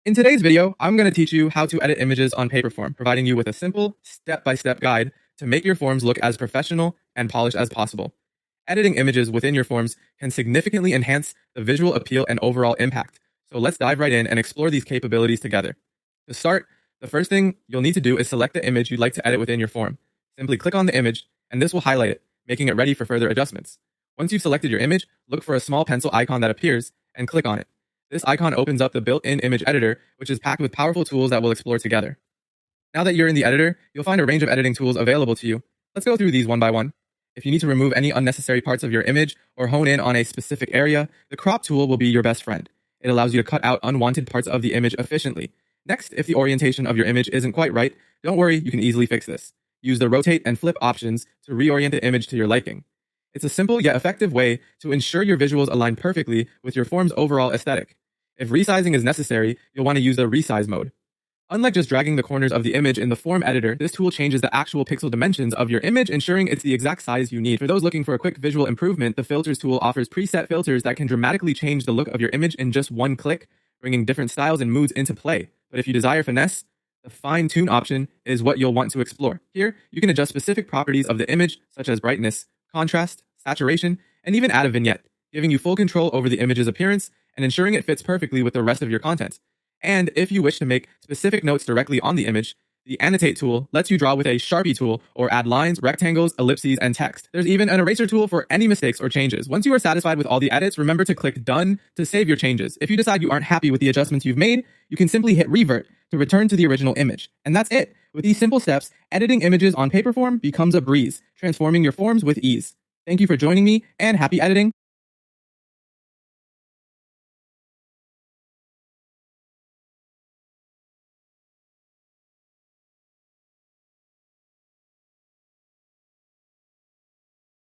In today's video, I'm going to teach you how to edit images on Paperform, providing you with a simple, step-by-step guide to make your forms look as professional and polished as possible. Editing images within your forms can significantly enhance the visual appeal and overall impact. So let's dive right in and explore these capabilities together. To start, the first thing you'll need to do is select the image you'd like to edit within your form. Simply click on the image, and this will highlight it, making it ready for further adjustments. Once you've selected your image, look for a small pencil icon that appears and click on it. This icon opens up the built-in image editor, which is packed with powerful tools that we'll explore together. Now that you're in the editor, you'll find a range of editing tools available to you. Let's go through these one by one. If you need to remove any unnecessary parts of your image or hone in on a specific area, the crop tool will be your best friend. It allows you to cut out unwanted parts of the image efficiently. Next, if the orientation of your image isn't quite right, don't worry, you can easily fix this. Use the rotate and flip options to reorient the image to your liking. It's a simple yet effective way to ensure your visuals align perfectly with your form's overall aesthetic. If resizing is necessary, you'll want to use the resize mode. Unlike just dragging the corners of the image in the form editor, this tool changes the actual pixel dimensions of your image, ensuring it's the exact size you need. For those looking for a quick visual improvement, the filters tool offers preset filters that can dramatically change the look of your image in just one click, bringing different styles and moods into play. But if you desire finesse, the fine-tune option is what you'll want to explore. Here, you can adjust specific properties of the image, such as brightness, contrast, saturation, and even add a vignette, giving you full control over the image's appearance and ensuring it fits perfectly with the rest of your content. And if you wish to make specific notes directly on the image, the Annotate tool lets you draw with a Sharpie tool or add lines, rectangles, ellipses, and text. There's even an eraser tool for any mistakes or changes. Once you are satisfied with all the edits, remember to click Done to save your changes. If you decide you aren't happy with the adjustments you've made, you can simply hit Revert to return to the original image. And that's it. With these simple steps, editing images on Paperform becomes a breeze, transforming your forms with ease. Thank you for joining me, and happy editing!